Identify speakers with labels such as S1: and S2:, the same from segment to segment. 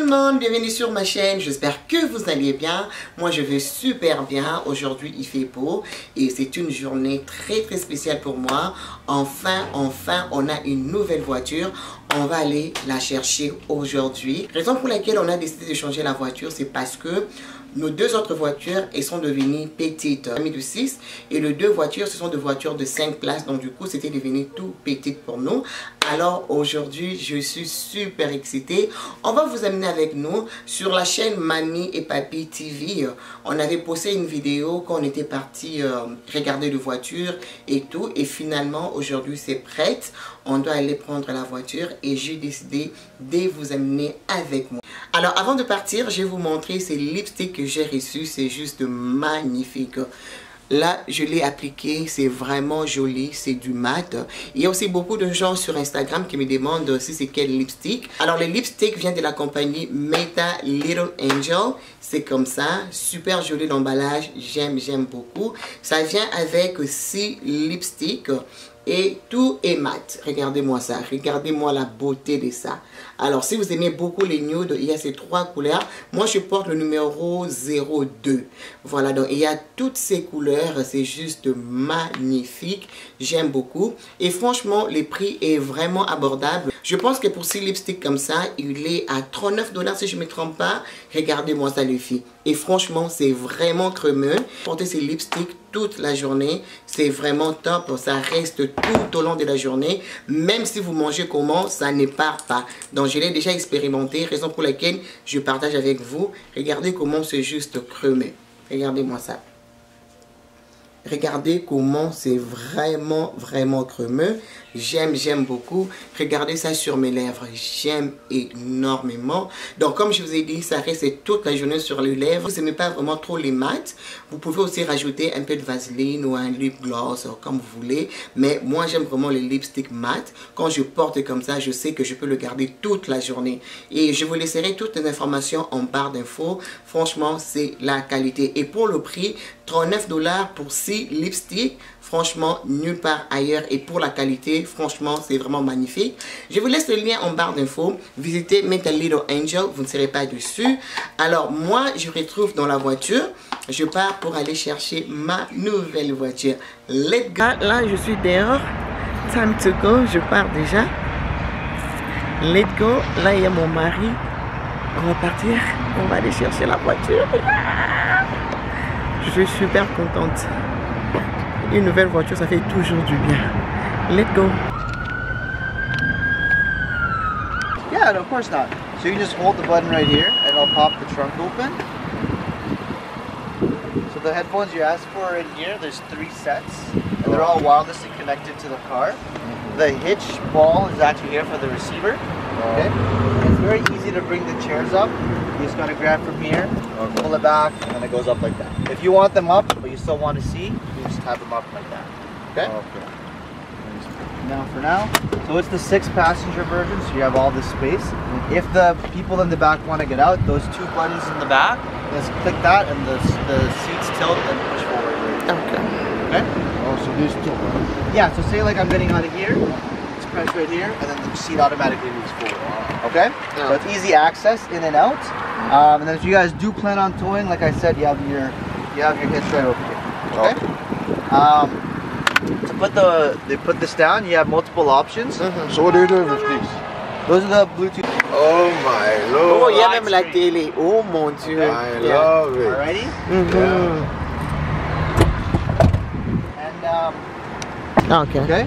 S1: le monde, bienvenue sur ma chaîne, j'espère que vous allez bien. Moi je vais super bien, aujourd'hui il fait beau et c'est une journée très spéciale pour moi. Enfin on a une nouvelle voiture, on va aller la chercher aujourd'hui. Raison pour laquelle on a décidé de changer la voiture, c'est parce que nos deux autres voitures, elles sont devenues petites, de 6, et les deux voitures, ce sont des voitures de 5 places, donc du coup, c'était devenu tout petit pour nous. Alors aujourd'hui, je suis super excitée. On va vous amener avec nous sur la chaîne Mamie et Papi TV. On avait posté une vidéo quand on était parti regarder les voitures et tout, et finalement, aujourd'hui, c'est prête. On doit aller prendre la voiture et j'ai décidé de vous amener avec moi. Alors avant de partir, je vais vous montrer ces lipsticks que j'ai reçus. C'est juste magnifique. Là, je l'ai appliqué, c'est vraiment joli, c'est du mat. Il y a aussi beaucoup de gens sur Instagram qui me demandent si c'est quel lipstick. Alors, le lipstick vient de la compagnie Meta Little Angel. C'est comme ça, super joli l'emballage, j'aime beaucoup. Ça vient avec 6 lipsticks. Et tout est mat. Regardez-moi ça. Regardez-moi la beauté de ça. Alors, si vous aimez beaucoup les nudes, il y a ces 3 couleurs. Moi, je porte le numéro 02. Voilà, donc il y a toutes ces couleurs. C'est juste magnifique. J'aime beaucoup. Et franchement, le prix est vraiment abordable. Je pense que pour 6 lipsticks comme ça, il est à 39 $ si je ne me trompe pas. Regardez-moi ça, les filles. Et franchement, c'est vraiment crémeux. Porter ces lipsticks toute la journée, c'est vraiment top. Ça reste tout au long de la journée. Même si vous mangez comment, ça ne part pas. Donc, je l'ai déjà expérimenté. Raison pour laquelle je partage avec vous. Regardez comment c'est juste crémeux. Regardez-moi ça. Regardez comment c'est vraiment crémeux. J'aime beaucoup. Regardez ça sur mes lèvres. J'aime énormément. Donc, comme je vous ai dit, ça reste toute la journée sur les lèvres. Vous n'aimez pas vraiment trop les mats. Vous pouvez aussi rajouter un peu de vaseline ou un lip gloss, comme vous voulez. Mais moi, j'aime vraiment les lipsticks mat. Quand je porte comme ça, je sais que je peux le garder toute la journée. Et je vous laisserai toutes les informations en barre d'infos. Franchement, c'est la qualité. Et pour le prix, 39 $ pour 6 lipsticks. Franchement, nulle part ailleurs. Et pour la qualité, franchement, c'est vraiment magnifique. Je vous laisse le lien en barre d'infos. Visitez Meta Little Angel. Vous ne serez pas dessus. Alors, moi, je retrouve dans la voiture. Je pars pour aller chercher ma nouvelle voiture. Let's go. Là, je suis dehors. Time to go. Je pars déjà. Let's go. Là, il y a mon mari. On va partir. On va aller chercher la voiture. Je suis super contente. Une nouvelle voiture, ça fait toujours du bien. Let's go.
S2: Yeah, no, of course not. So you can just hold the button right here and it'll pop the trunk open. So the headphones you asked for are in here. There's 3 sets and they're all wirelessly connected to the car. The hitch ball is actually here for the receiver. Okay. It's very easy to bring the chairs up. You just gotta grab from here, pull it back, and it goes up like that. If you want them up, but you still want to see, you just have them up like that. Okay? Now for now, so it's the 6-passenger version, so you have all this space. If the people in the back want to get out, those 2 buttons in the back, just click that and the seats tilt and push forward.
S1: Okay.
S2: Okay?
S3: Oh, so these 2.
S2: Yeah, so say like I'm getting out of here, it's pressed right here, and then the seat automatically moves forward. Okay? So it's easy access in and out. And then if you guys do plan on towing, like I said, you have your hitch right over here. Okay? To put this down, you have multiple options.
S3: So what do you do with these?
S2: Those are the Bluetooth.
S3: Oh my lord.
S1: Oh, il y a même la télé. Oh mon Dieu.
S3: I love it.
S2: Alrighty? And okay.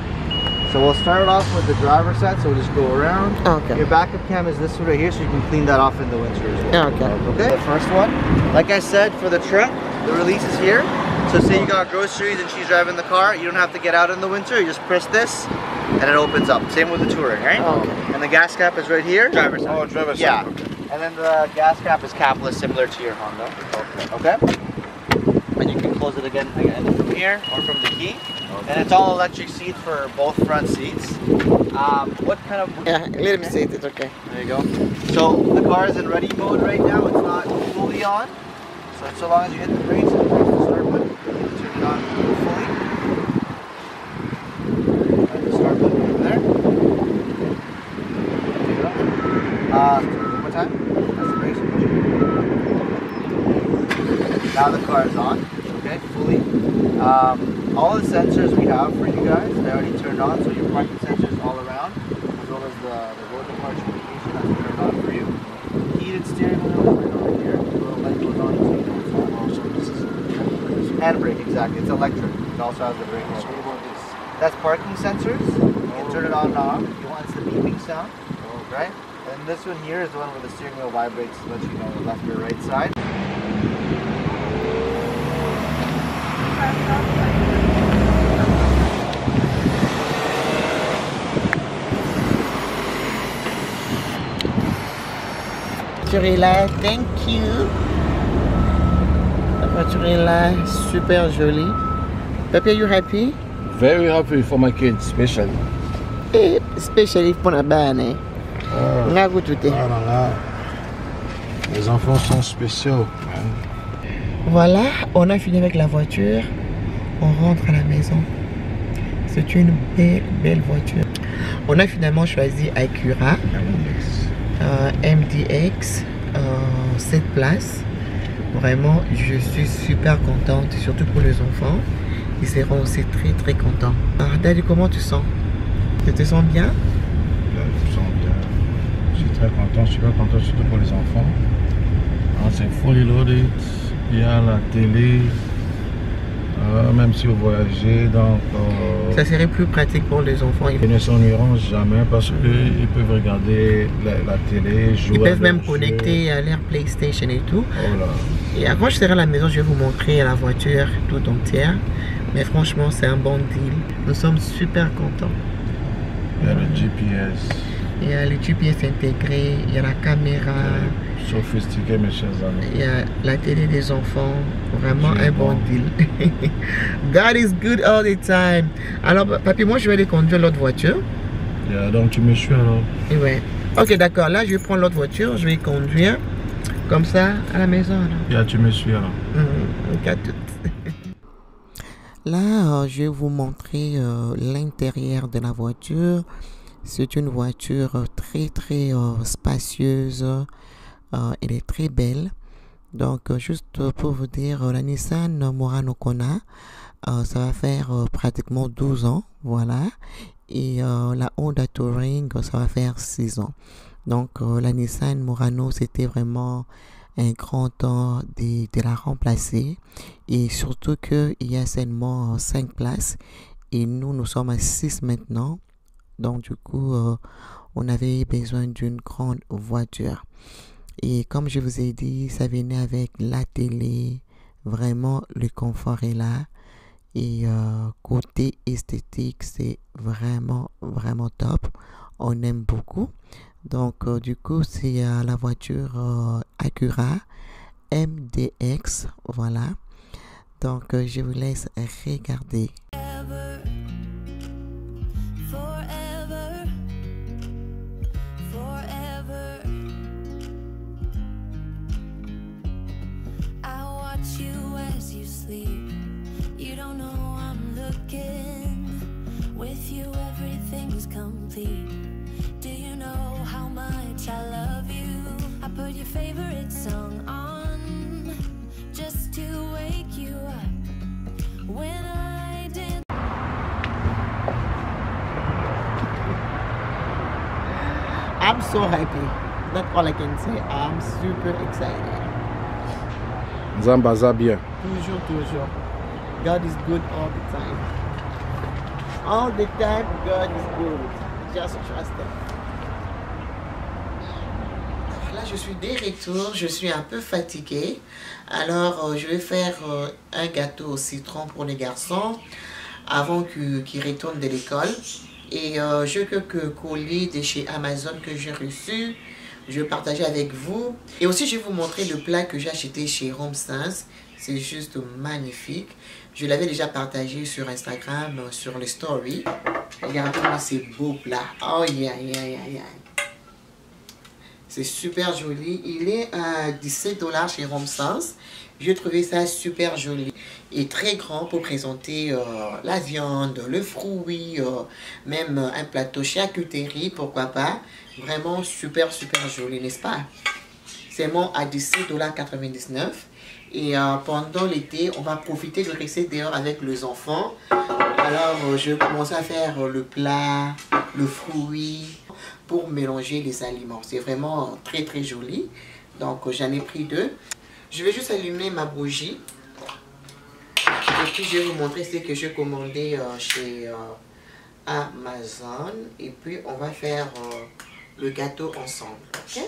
S2: So we'll start off with the driver set, so we'll just go around.
S1: Okay.
S2: Your backup cam is this one right here, so you can clean that off in the winter as well.
S1: Okay.
S2: Okay. The first one, like I said, for the trunk, the release is here. So say you got groceries and she's driving the car, you don't have to get out in the winter, you just press this and it opens up. Same with the touring, right?
S1: Okay.
S2: And the gas cap is right here. Driver's side.
S3: Oh, driver's
S2: Yeah.
S3: side. Okay.
S2: And then the gas cap is capless, similar to your Honda. Okay. And you can close it again from here or from the key. And it's all electric seats for both front seats. What kind of...
S1: Yeah, let me see it, okay.
S2: There you go. So the car is in ready mode right now. It's not fully on. So long as you hit the brakes and press the start button, turn it on fully. And the start button over there. There you go. One more time. All the sensors we have for you guys, I already turned on, so your parking sensors all around, as well as the road departure indication that's turned on for you. Heated steering wheel right over here. The little light goes on, so you know it's on. Also, this is handbrake, exactly. It's electric. It also has the brake.
S3: So what about this?
S2: That's parking sensors. You can turn it on and off. You want the beeping sound, right? And this one here is the one where the steering wheel vibrates to let you know the left or right side.
S1: La voiture est là, thank you. La voiture est là, super jolie. Papi, are you happy?
S3: Very happy for my kids, especially.
S1: Especially pour la banane. On a goûté.
S3: Ah là là. Les enfants sont spéciaux.
S1: Voilà, on a fini avec la voiture. On rentre à la maison. C'est une belle voiture. On a finalement choisi Acura MDX 7 places. Vraiment, je suis super contente, surtout pour les enfants. Ils seront aussi très contents. Alors, Daddy, comment tu sens? Tu te sens bien?
S3: Je me sens bien. Je suis très content, super content, surtout pour les enfants. C'est fully loaded. Il y a la télé. Même si vous voyagez, donc
S1: ça serait plus pratique pour les enfants.
S3: Ils ne s'ennuieront jamais parce qu'ils peuvent regarder la télé, jouer.
S1: Ils peuvent même connecter à leur PlayStation et tout.
S3: Voilà.
S1: Et quand je serai à la maison, je vais vous montrer la voiture tout entière. Mais franchement, c'est un bon deal. Nous sommes super contents.
S3: Il y a le GPS.
S1: Il y a le GPS intégré, il y a la caméra.
S3: Sophistiqué, mes chers amis.
S1: Il y a la télé des enfants. Vraiment un bon deal. God is good all the time. Alors, papi, moi, je vais aller conduire l'autre voiture.
S3: Donc, tu me suis alors?
S1: Et ouais. Ok, d'accord. Là, je vais prendre l'autre voiture. Je vais conduire. Comme ça, à la maison.
S3: Tu me suis alors?
S1: Ok, à tout. Là, je vais vous montrer l'intérieur de la voiture. C'est une voiture très spacieuse. Elle est très belle. Donc, juste pour vous dire, la Nissan Murano Kona, ça va faire pratiquement 12 ans. Voilà. Et la Honda Touring, ça va faire 6 ans. Donc, la Nissan Murano, c'était vraiment un grand temps de la remplacer. Et surtout qu'il y a seulement 5 places. Et nous sommes à 6 maintenant. Donc, du coup, on avait besoin d'une grande voiture. Et comme je vous ai dit, ça venait avec la télé. Vraiment, le confort est là. Et côté esthétique, c'est vraiment top. On aime beaucoup. Donc, du coup, c'est la voiture Acura MDX. Voilà. Donc, je vous laisse regarder.
S4: You don't know I'm looking. With you everything's complete. Do you know how much I love you? I put your favorite song on just to wake you up. When I did.
S1: I'm so happy. That's all I can say. I'm super excited.
S3: Zambaza bien.
S1: Toujours. God is good all the time. All the time, God is good. Just trust Him. Là, je suis de retour. Je suis un peu fatiguée. Alors, je vais faire un gâteau au citron pour les garçons avant qu'ils retournent de l'école. Et j'ai quelques colis de chez Amazon que j'ai reçus. Je vais partager avec vous. Et aussi, je vais vous montrer le plat que j'ai acheté chez Home Sense. C'est juste magnifique. Je l'avais déjà partagé sur Instagram, sur les stories. Regardez-moi ces beaux plats. Oh yeah. C'est super joli. Il est à 17 $ chez Home Sense. J'ai trouvé ça super joli et très grand pour présenter la viande, le fruit, même un plateau charcuterie, pourquoi pas. Vraiment super joli, n'est-ce pas? C'est bon à 17,99 $. Et pendant l'été, on va profiter de rester dehors avec les enfants. Alors, je vais commencer à faire le plat, le fruit, pour mélanger les aliments. C'est vraiment très très joli. Donc, j'en ai pris 2. Je vais juste allumer ma bougie. Et puis, je vais vous montrer ce que j'ai commandé chez Amazon. Et puis, on va faire le gâteau ensemble. Ok?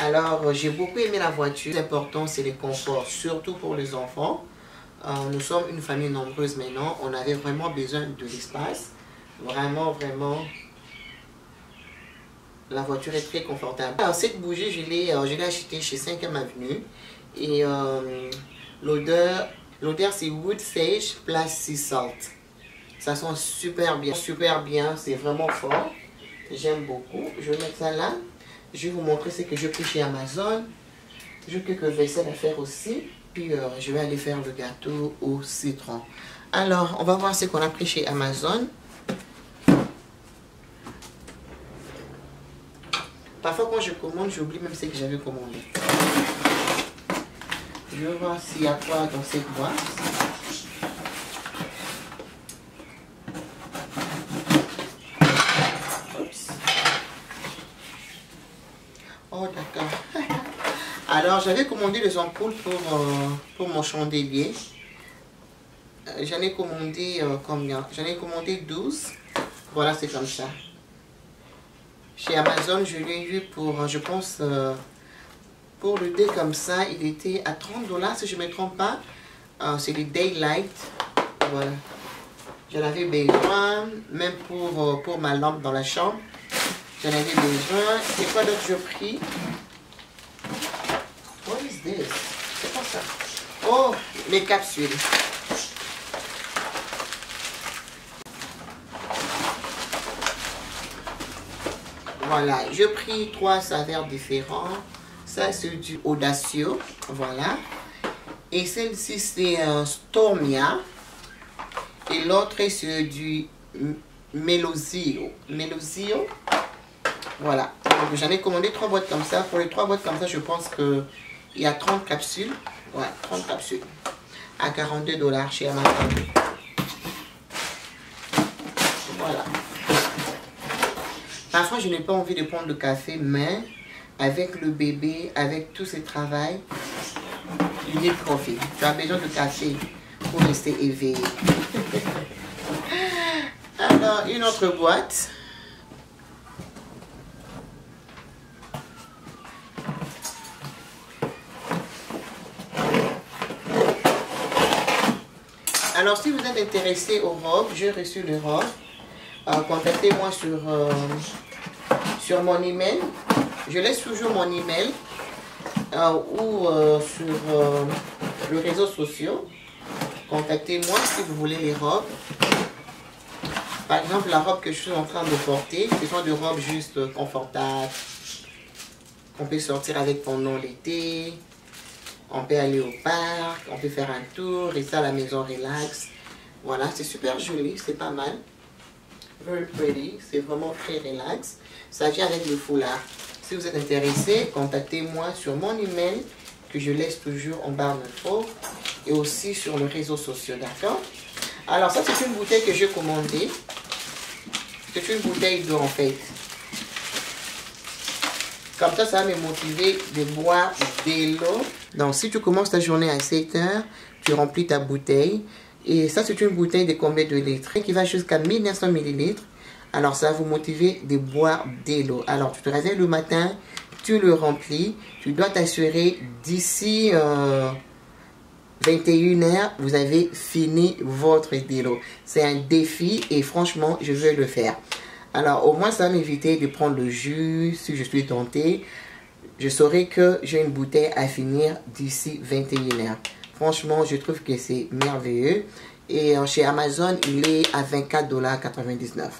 S1: Alors, j'ai beaucoup aimé la voiture. L'important, c'est le confort, surtout pour les enfants. Nous sommes une famille nombreuse maintenant. On avait vraiment besoin de l'espace. Vraiment. La voiture est très confortable. Alors, cette bougie, je l'ai achetée chez 5e Avenue. Et l'odeur, c'est Wood Sage plus Sea Salt. Ça sent super bien. C'est vraiment fort. J'aime beaucoup. Je vais mettre ça là. Je vais vous montrer ce que j'ai pris chez Amazon. J'ai quelques vaisselles à faire aussi. Puis je vais aller faire le gâteau au citron. Alors, on va voir ce qu'on a pris chez Amazon. Parfois, quand je commande, j'oublie même ce que j'avais commandé. Je vais voir s'il y a quoi dans cette boîte. Oh, d'accord. Alors, j'avais commandé les ampoules pour mon chandelier. J'en ai commandé combien? J'en ai commandé 12. Voilà, c'est comme ça. Chez Amazon, je l'ai eu pour, je pense, pour le dé comme ça, il était à 30 $ si je ne me trompe pas. C'est le Daylight. Voilà. J'en avais besoin, même pour ma lampe dans la chambre. J'en avais besoin. C'est quoi d'autre j'ai pris? What is this? C'est quoi ça? Oh, les capsules. Voilà, j'ai pris 3 saveurs différents. Ça, c'est du Audacio. Voilà. Et celle-ci, c'est un Stormia. Et l'autre, c'est du Melosio. Voilà. Donc, j'en ai commandé 3 boîtes comme ça. Pour les 3 boîtes comme ça, je pense qu'il y a 30 capsules. Ouais, 30 capsules. À 42 $ chez Amazon. Voilà. Parfois, je n'ai pas envie de prendre le café, mais avec le bébé, avec tout ce travail, you need coffee. Tu as besoin de café pour rester éveillé. Alors, une autre boîte. Alors, si vous êtes intéressé aux robes, j'ai reçu les robes. Contactez-moi sur mon email. Je laisse toujours mon email ou sur les réseaux sociaux. Contactez-moi si vous voulez les robes. Par exemple, la robe que je suis en train de porter, ce sont des robes juste confortables. On peut sortir avec pendant l'été. On peut aller au parc. On peut faire un tour. Rester à la maison relax. Voilà, c'est super joli. C'est pas mal. Very pretty. C'est vraiment très relax. Ça vient avec le foulard. Si vous êtes intéressé, contactez-moi sur mon email que je laisse toujours en barre d'infos et aussi sur les réseaux sociaux, d'accord? Alors ça, c'est une bouteille que j'ai commandée. C'est une bouteille d'eau en fait. Comme ça va me motiver de boire de l'eau. Donc si tu commences ta journée à 7 h, tu remplis ta bouteille. Et ça, c'est une bouteille de combien de litres? Qui va jusqu'à 1900 ml. Alors, ça va vous motiver de boire de l'eau. Alors, tu te réveilles le matin, tu le remplis. Tu dois t'assurer d'ici 21 h, vous avez fini votre de l'eau. C'est un défi et franchement, je vais le faire. Alors, au moins, ça va m'éviter de prendre le jus si je suis tentée. Je saurai que j'ai une bouteille à finir d'ici 21 h. Franchement, je trouve que c'est merveilleux. Et chez Amazon, il est à 24,99 $.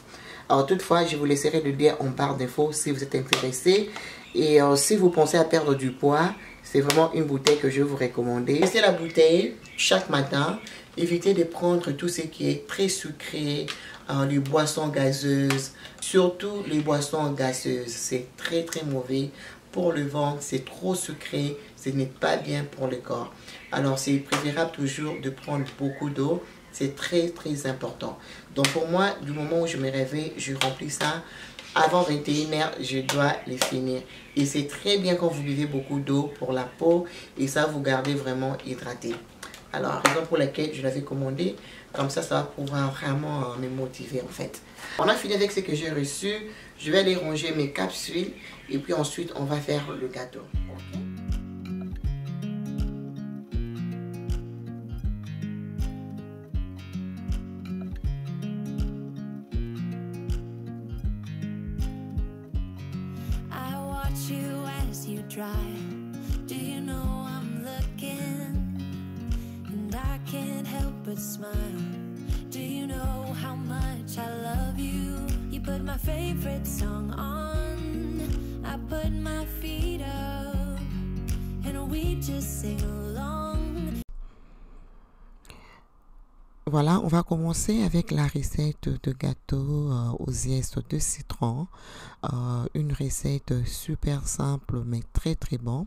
S1: Alors toutefois, je vous laisserai le lien en barre d'infos si vous êtes intéressé. Et si vous pensez à perdre du poids, c'est vraiment une bouteille que je vais vous recommander. C'est la bouteille chaque matin. Évitez de prendre tout ce qui est très sucré, les boissons gazeuses, surtout les boissons gazeuses. C'est très très mauvais pour le ventre, c'est trop sucré, ce n'est pas bien pour le corps. Alors, c'est préférable toujours de prendre beaucoup d'eau. C'est très, très important. Donc, pour moi, du moment où je me réveille, je remplis ça. Avant 21h, je dois les finir. Et c'est très bien quand vous buvez beaucoup d'eau pour la peau. Et ça, vous gardez vraiment hydraté. Alors, raison pour laquelle je l'avais commandé. Comme ça, ça va pouvoir vraiment me motiver, en fait. On a fini avec ce que j'ai reçu. Je vais aller ranger mes capsules. Et puis ensuite, on va faire le gâteau. Okay?
S4: Do you know I'm looking and I can't help but smile? Do you know how much I love you? You put my favorite song on, I put my feet up and we just sing along.
S1: Voilà, on va commencer avec la recette de gâteau aux zestes de citron. Une recette super simple mais très très bon.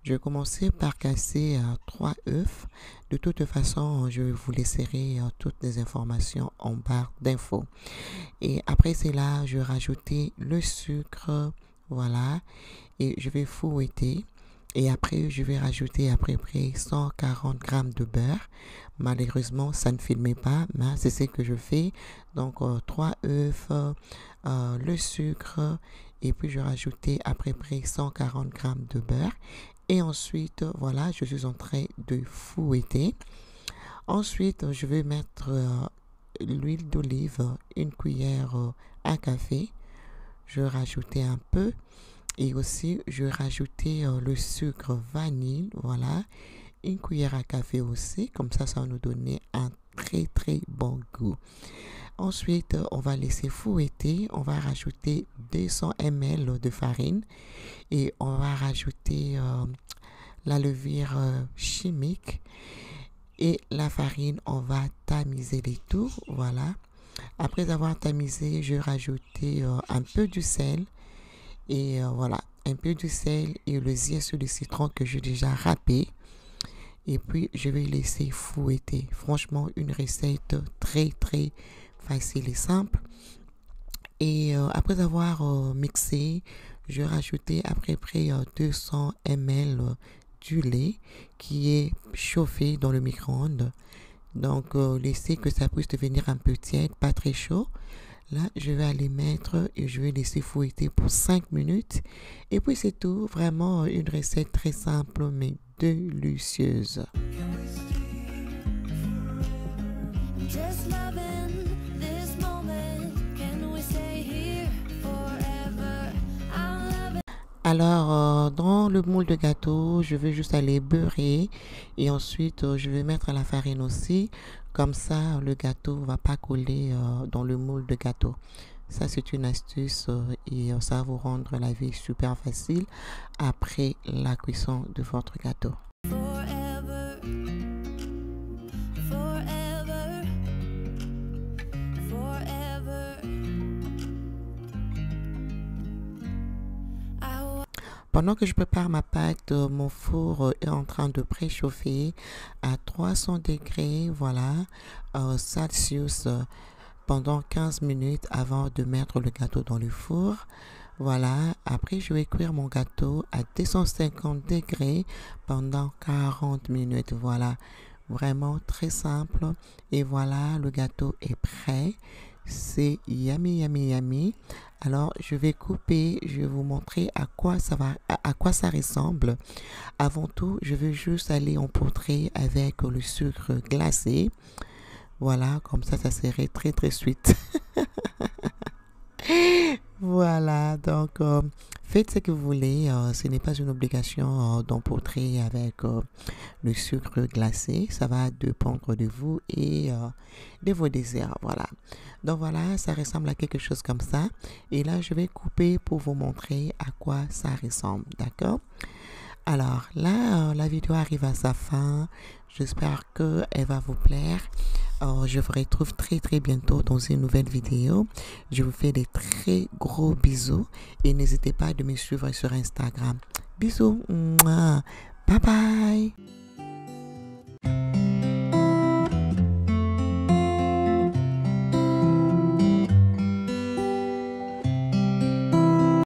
S1: Je vais commencer par casser 3 œufs. De toute façon, je vous laisserai toutes les informations en barre d'infos. Et après cela, je vais rajouter le sucre, voilà, et je vais fouetter. Et après, je vais rajouter à peu près 140 g de beurre. Malheureusement, ça ne filmait pas, mais c'est ce que je fais. Donc, 3 œufs, le sucre, et puis je vais rajouter à peu près 140 g de beurre. Et ensuite, voilà, je suis en train de fouetter. Ensuite, je vais mettre l'huile d'olive, une cuillère à café. Je vais rajouter un peu. Et aussi, je vais rajouter le sucre vanille, voilà, une cuillère à café aussi, comme ça va nous donner un très très bon goût. Ensuite, on va laisser fouetter, on va rajouter 200 ml de farine et on va rajouter la levure chimique et la farine, on va tamiser les tout, voilà. Après avoir tamisé, je vais rajouter un peu de sel. Et voilà, un peu de sel et le zeste de citron que j'ai déjà râpé. Et puis, je vais laisser fouetter. Franchement, une recette très, très facile et simple. Et après avoir mixé, je vais rajouter à peu près 200 ml du lait qui est chauffé dans le micro-ondes. Donc, laissez que ça puisse devenir un peu tiède, pas très chaud. Là, je vais aller mettre et je vais laisser fouetter pour 5 minutes. Et puis, c'est tout. Vraiment une recette très simple, mais délicieuse. Alors, dans le moule de gâteau, je vais juste aller beurrer et ensuite, je vais mettre la farine aussi. Comme ça, le gâteau ne va pas coller dans le moule de gâteau. Ça, c'est une astuce et ça va vous rendre la vie super facile après la cuisson de votre gâteau. Pendant que je prépare ma pâte, mon four est en train de préchauffer à 300 degrés, voilà, Celsius pendant 15 minutes avant de mettre le gâteau dans le four. Voilà, après je vais cuire mon gâteau à 250 degrés pendant 40 minutes, voilà, vraiment très simple. Et voilà, le gâteau est prêt. C'est yummy, yummy, yummy. Alors, je vais couper, je vais vous montrer à quoi ça ressemble. Avant tout, je vais juste aller empoudrer avec le sucre glacé. Voilà, comme ça serait très, très sweet. Voilà, donc faites ce que vous voulez. Ce n'est pas une obligation d'empoudrer avec le sucre glacé. Ça va dépendre de vous et de vos désirs. Voilà. Donc voilà, ça ressemble à quelque chose comme ça. Et là, je vais couper pour vous montrer à quoi ça ressemble. D'accord? Alors là, la vidéo arrive à sa fin. J'espère qu'elle va vous plaire. Je vous retrouve très très bientôt dans une nouvelle vidéo. Je vous fais des très gros bisous. Et n'hésitez pas à me suivre sur Instagram. Bisous. Mouah. Bye bye.